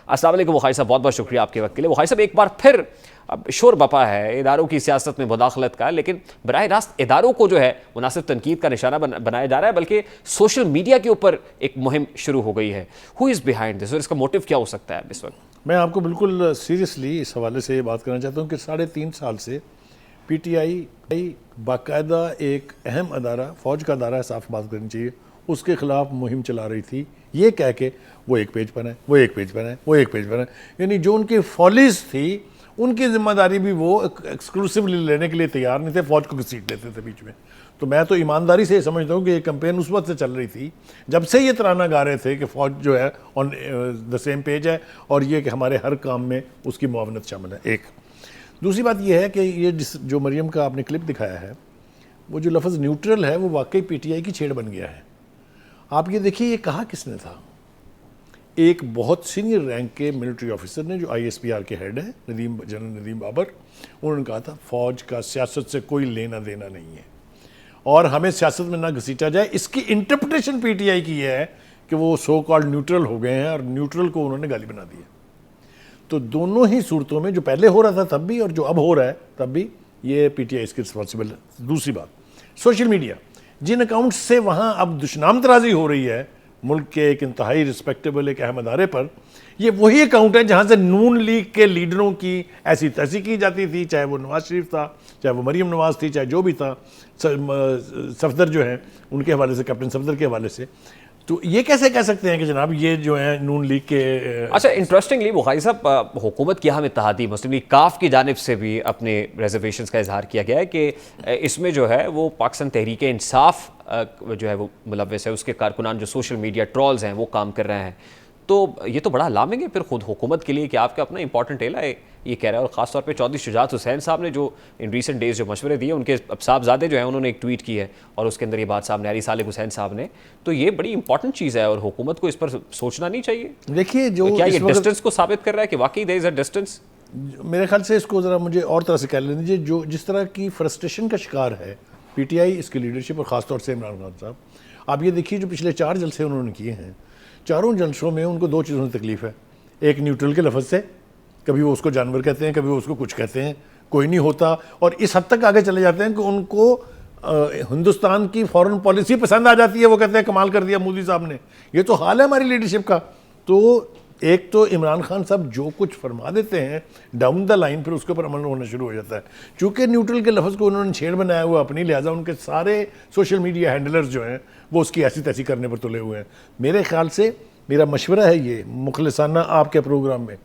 अस्सलाम वालेकुम वखाई साहब, बहुत बहुत शुक्रिया आपके वक्त के लिए। वखाई साहब, एक बार फिर अब शोर बपा है इदारों की सियासत में मुदाखलत का, लेकिन बराह रास्त इदारों को जो है मुनासिब तनकीद का निशाना बनाया जा रहा है, बल्कि सोशल मीडिया के ऊपर एक मुहिम शुरू हो गई है। हु इज़ बिहाइंड दिस और इसका मोटिव क्या हो सकता है इस वक्त? मैं आपको बिल्कुल सीरियसली इस हवाले से बात करना चाहता हूँ कि 3.5 साल से PTI बाकायदा एक अहम अदारा, फ़ौज का अदारा है, साफ बात करनी चाहिए, उसके ख़िलाफ़ मुहिम चला रही थी, ये कह के वो एक पेज पर है, वो एक पेज पर है, वो एक पेज पर है। यानी जो उनकी फॉलिस थी उनकी जिम्मेदारी भी वो एक्सक्लूसिवली लेने के लिए तैयार नहीं थे, फ़ौज को घसीट लेते थे बीच में। तो मैं तो ईमानदारी से समझता हूँ कि ये कैंपेन उस वक्त से चल रही थी जब से ये तराना गा रहे थे कि फ़ौज जो है ऑन द सेम पेज है और ये कि हमारे हर काम में उसकी मुआवनत शामिल है। एक दूसरी बात यह है कि ये जो मरियम का आपने क्लिप दिखाया है, वो जो लफ्ज़ न्यूट्रल है वो वाकई PTI की छेड़ बन गया है। आप ये देखिए, ये कहा किसने था? एक बहुत सीनियर रैंक के मिलिट्री ऑफिसर ने, जो ISPR के हेड है, जनरल नदीम बाबर, उन्होंने कहा था फ़ौज का सियासत से कोई लेना देना नहीं है और हमें सियासत में ना घसीटा जाए। इसकी इंटरप्रिटेशन PTI की है कि वो सो कॉल्ड न्यूट्रल हो गए हैं और न्यूट्रल को उन्होंने गाली बना दी है। तो दोनों ही सूरतों में, जो पहले हो रहा था तब भी और जो अब हो रहा है तब भी, ये PTI इसकी रिस्पॉन्सिबल है। दूसरी बात, सोशल मीडिया, जिन अकाउंट्स से वहाँ अब दुश्मन तराजी हो रही है मुल्क के एक इंतहाई रिस्पेक्टेबल एक अहम अदारे पर, ये वही अकाउंट है जहाँ से नून लीग के लीडरों की ऐसी तैसी की जाती थी, चाहे वो नवाज शरीफ था, चाहे वो मरीम नवाज थी, चाहे जो भी था, सफदर जो है उनके हवाले से, कैप्टन सफदर के हवाले से। तो ये कैसे कह सकते हैं कि जनाब ये जो है नून लीग के अच्छा, इंटरेस्टिंगली वखाई साहब, हुकूमत की हम इत्तेहादी मुस्लिम लीग काफ की जानिब से भी अपने रिजर्वेशंस का इजहार किया गया है कि इसमें जो है वो पाकिस्तान तहरीक इंसाफ जो है वो मुलव्वस है, उसके कारकुनान जो सोशल मीडिया ट्रॉल्स हैं वो काम कर रहे हैं। तो ये तो बड़ा अलार्मिंग है फिर खुद हुकूमत के लिए कि आपका अपना इंपॉर्टेंट एला है ये कह रहा है। और ख़ास तौर पे चौधरी शुजात हुसैन साहब ने जो इन रीसेंट डेज जो मशवरे दिए, उनके अब साहबजादे जो हैं उन्होंने एक ट्वीट की है और उसके अंदर ये बात सामने आ रही, सालिक हुसैन साहब ने। तो ये बड़ी इंपॉर्टेंट चीज़ है और हुकूमत को इस पर सोचना नहीं चाहिए। देखिए, जो तो क्या ये डिस्टेंस को साबित कर रहा है कि वाकई देयर इज अ डिस्टेंस? मेरे ख्याल से इसको ज़रा मुझे और तरह से कह लेने दीजिए। जो जिस तरह की फ्रस्ट्रेशन का शिकार है PTI, इसकी लीडरशिप और ख़ास तौर से इमरान खान साहब, आप ये देखिए जो पिछले 4 जलसे उन्होंने किए हैं, चारों जलसों में उनको 2 चीज़ों से तकलीफ़ है। एक, न्यूट्रल के लफ्ज़ से, कभी वो उसको जानवर कहते हैं, कभी वो उसको कुछ कहते हैं, कोई नहीं होता, और इस हद तक आगे चले जाते हैं कि उनको हिंदुस्तान की फॉरेन पॉलिसी पसंद आ जाती है। वो कहते हैं कमाल कर दिया मोदी साहब ने। ये तो हाल है हमारी लीडरशिप का। तो एक तो इमरान खान साहब जो कुछ फरमा देते हैं डाउन द लाइन, फिर उसके ऊपर अमल होना शुरू हो जाता है। चूँकि न्यूट्रल के लफ्ज़ को उन्होंने छेड़ बनाया हुआ अपनी, लिहाजा उनके सारे सोशल मीडिया हैंडलर्स जो हैं वो उसकी ऐसी तैसी करने पर तुले हुए हैं। मेरे ख्याल से मेरा मशवरा है ये मुखलिसाना आपके प्रोग्राम में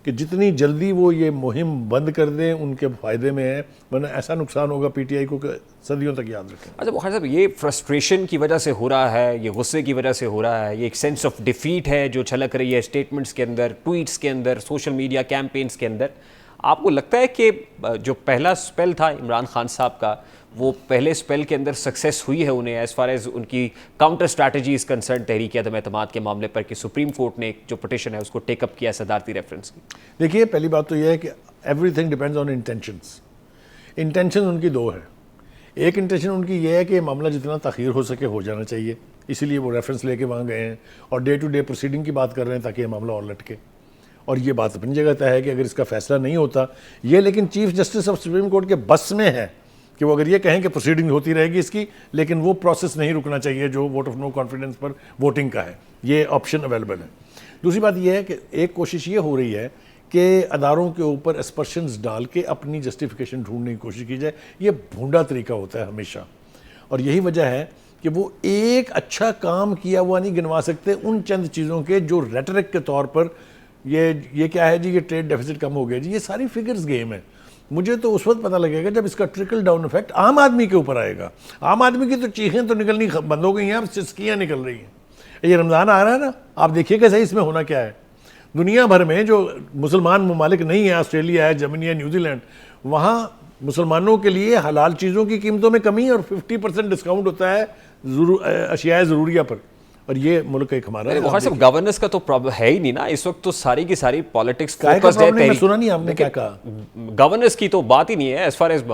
कि जितनी जल्दी वो ये मुहिम बंद कर दें उनके फ़ायदे में है, वरना ऐसा नुकसान होगा PTI को कि सदियों तक याद रखें। अच्छा वखार साहब, ये फ्रस्ट्रेशन की वजह से हो रहा है, ये गुस्से की वजह से हो रहा है, ये एक सेंस ऑफ डिफीट है जो छलक रही है स्टेटमेंट्स के अंदर, ट्वीट्स के अंदर, सोशल मीडिया कैंपेन्स के अंदर। आपको लगता है कि जो पहला स्पेल था इमरान खान साहब का, वो पहले स्पेल के अंदर सक्सेस हुई है उन्हें एज़ फार एज़ उनकी काउंटर स्ट्रैटेजी इज़ कंसर्न तहरीक अदम एतमाद के मामले पर, कि सुप्रीम कोर्ट ने जो पिटिशन है उसको टेकअप किया सदारती रेफरेंस की? देखिए, पहली बात तो यह है कि everything depends on intentions. Intention उनकी 2 है। एक इंटेंशन उनकी ये है कि मामला जितना ताख़ीर हो सके हो जाना चाहिए, इसीलिए वो रेफरेंस लेके वहाँ गए हैं और डे टू डे प्रोसीडिंग की बात कर रहे हैं ताकि ये मामला और लटके। और ये बात अपनी जगह तय है कि अगर इसका फैसला नहीं होता ये, लेकिन chief justice of supreme court के बस में है कि वो अगर ये कहें कि प्रोसीडिंग होती रहेगी इसकी, लेकिन वो प्रोसेस नहीं रुकना चाहिए जो वोट ऑफ नो कॉन्फिडेंस पर वोटिंग का है। ये ऑप्शन अवेलेबल है। दूसरी बात ये है कि एक कोशिश ये हो रही है कि अदारों के ऊपर एस्पर्शंस डाल के अपनी जस्टिफिकेशन ढूंढने की कोशिश की जाए। ये भूंडा तरीका होता है हमेशा, और यही वजह है कि वो एक अच्छा काम किया हुआ नहीं गिनवा सकते उन चंद चीज़ों के जो रेटरिक के तौर पर ये क्या है जी, ये ट्रेड डेफिसिट कम हो गया जी, ये सारी फिगर्स गेम है। मुझे तो उस वक्त पता लगेगा जब इसका ट्रिकल डाउन इफेक्ट आम आदमी के ऊपर आएगा। आम आदमी की तो चीखें तो निकलनी बंद हो गई हैं, अब सिसकियाँ निकल रही हैं। ये रमज़ान आ रहा है ना, आप देखिएगा सही इसमें होना क्या है। दुनिया भर में जो मुसलमान ममालिक नहीं है, ऑस्ट्रेलिया है, जर्मनी है, न्यूजीलैंड, वहाँ मुसलमानों के लिए हलाल चीज़ों की कीमतों में कमी और 50% डिस्काउंट होता है अशियाए ज़रूरिया पर। और ये मुल्क एक हमारा गवर्नेंस का तो प्रॉब्लम है ही नहीं ना इस वक्त, तो सारी की सारी पॉलिटिक्स फोकस्ड है। सुना नहीं आपने क्या कहा? गवर्नेंस की तो बात ही नहीं है एज फार एज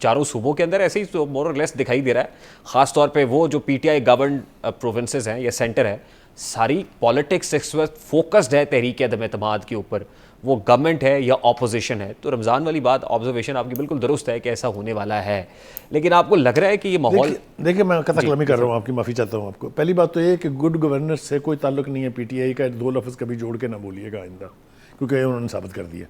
चारों सूबों के अंदर ऐसे ही तो मोर और लेस दिखाई दे रहा है। खास तौर पे वो जो PTI गवर्न प्रोविंसेस हैं या सेंटर है, सारी पॉलिटिक्स इस वक्त फोकस्ड है तहरीक अदम एतमाद के ऊपर, वो गवर्नमेंट है या ऑपोजिशन है। तो रमज़ान वाली बात, ऑब्जर्वेशन आपकी बिल्कुल दुरुस्त है कि ऐसा होने वाला है, लेकिन आपको लग रहा है कि ये माहौल। देखिए मैं कतकलमी कर रहा हूँ, आपकी माफ़ी चाहता हूँ आपको। पहली बात तो ये कि गुड गवर्नेंस से कोई ताल्लुक नहीं है पीटीआई का, दो लफ्ज़ कभी जोड़ के ना बोलिएगा आइंदा, क्योंकि उन्होंने साबित कर दिया।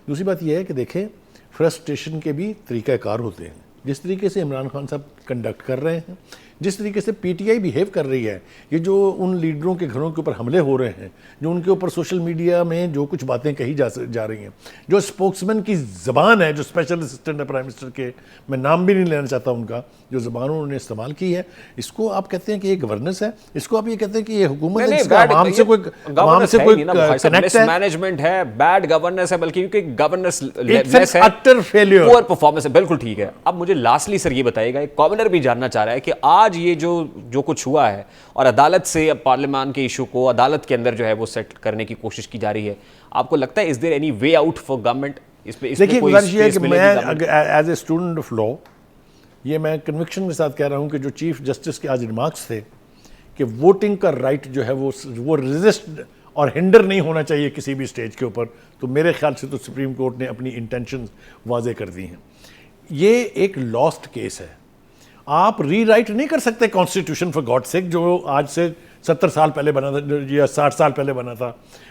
दूसरी बात यह है कि देखें, फ्रस्ट्रेशन के भी तरीक़ाकार होते हैं। जिस तरीके से इमरान खान साहब कंडक्ट कर रहे हैं, जिस तरीके से पीटीआई बिहेव कर रही है, ये जो उन लीडरों के घरों के ऊपर हमले हो रहे हैं, जो उनके ऊपर सोशल मीडिया में जो कुछ बातें कही जा रही हैं, जो स्पोक्समैन की ज़बान है, जो स्पेशल असिस्टेंट है प्राइम मिनिस्टर के, मैं नाम भी नहीं लेना चाहता उनका, जो ज़बान उन्होंने इस्तेमाल की है, इसको आप कहते हैं कि ये गवर्नेंस है? इसको आप ये कहते हैं कि ये हुकूमत है, इसका आवाम से कोई कनेक्ट है? मैनेजमेंट है, बैड गवर्नेंस है, बल्कि क्योंकि गवर्नेंस लेस है, अटर फेलियर, पुअर परफॉर्मेंस है। बिल्कुल ठीक है। अब मुझे लास्टली सर ये बताइएगा, एक कॉमनर भी जानना चाह रहा है कि आज ये जो कुछ हुआ है और अदालत से अब पार्लियामान के इशू को अदालत के अंदर जो है वो सेट करने की कोशिश की जा रही है, आपको लगता है is there any way out for government? देखिए गुजारिश ये है कि मैं as a student of law ये मैं कन्विक्शन के साथ कह रहा हूँ कि जो चीफ जस्टिस के आज रिमार्क्स थे कि वोटिंग का राइट जो है वो रेजिस्ट और हिंडर नहीं होना चाहिए किसी भी स्टेज के ऊपर, तो मेरे ख्याल से तो सुप्रीम कोर्ट ने अपनी इंटेंशन वाजे कर दी हैं। ये एक लॉस्ट केस है। आप रीराइट नहीं कर सकते कॉन्स्टिट्यूशन फॉर गॉड सेक, जो आज से 70 साल पहले बना था या 60 साल पहले बना था।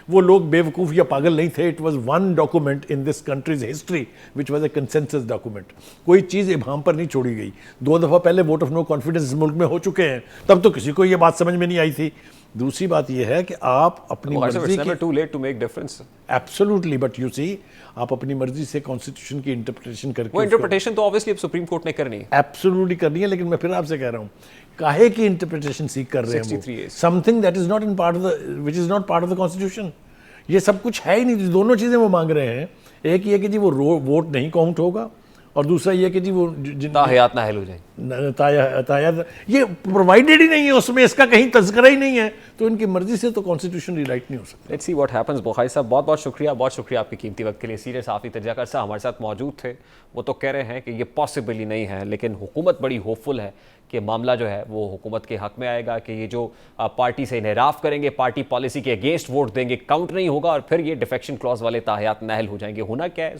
वो लोग बेवकूफ़ या पागल नहीं थे। It was one document in this countries history which was a consensus document. कोई चीज़ इबाम पर नहीं छोड़ी गई। 2 दफ़ा पहले वोट ऑफ नो कॉन्फिडेंस इस मुल्क में हो चुके हैं, तब तो किसी को ये बात समझ में नहीं आई थी। दूसरी बात यह है कि आप अपनी मर्जी की, too late to make difference, absolutely, but you see आप अपनी मर्जी से कॉन्स्टिट्यूशन की इंटरप्रिटेशन करके, वो इंटरप्रिटेशन तो ऑब्वियसली अब सुप्रीम कोर्ट ने करनी है, एब्सोल्युटली करनी है। लेकिन मैं फिर आपसे कह रहा हूँ, काहे की इंटरप्रिटेशन सीख कर रहे हैं? Something that is not in part of the which is not part of the constitution. ये सब कुछ है ही नहीं। दोनों चीज़ें वो मांग रहे हैं, एक ये कि जी वो वोट नहीं काउंट होगा, और दूसरा ये कि जी वो ताहयात नाहिल हो जाए, तायात ये प्रोवाइडेड ही नहीं है, उसमें इसका कहीं तज़किरा ही नहीं है, तो इनकी मर्जी से तो कॉन्स्टिट्यूशन रिराइट नहीं हो सकता। Let's see what happens. Bukhari साहब बहुत बहुत शुक्रिया आपके कीमती वक्त के लिए। सीनियर सहाफ़ी तर्जुमाकर साहब हमारे साथ मौजूद थे। वो तो कह रहे हैं कि ये पॉसिबल ही नहीं है, लेकिन हुकूमत बड़ी होपफुल है कि मामला जो है वो हुकूमत के हक़ में आएगा, कि ये जो पार्टी से इनहराफ करेंगे, पार्टी पॉलिसी के अगेंस्ट वोट देंगे, काउंट नहीं होगा, और फिर ये डिफेक्शन क्लॉज वाले ताहयात नाहिल हो जाएंगे। होना क्या है,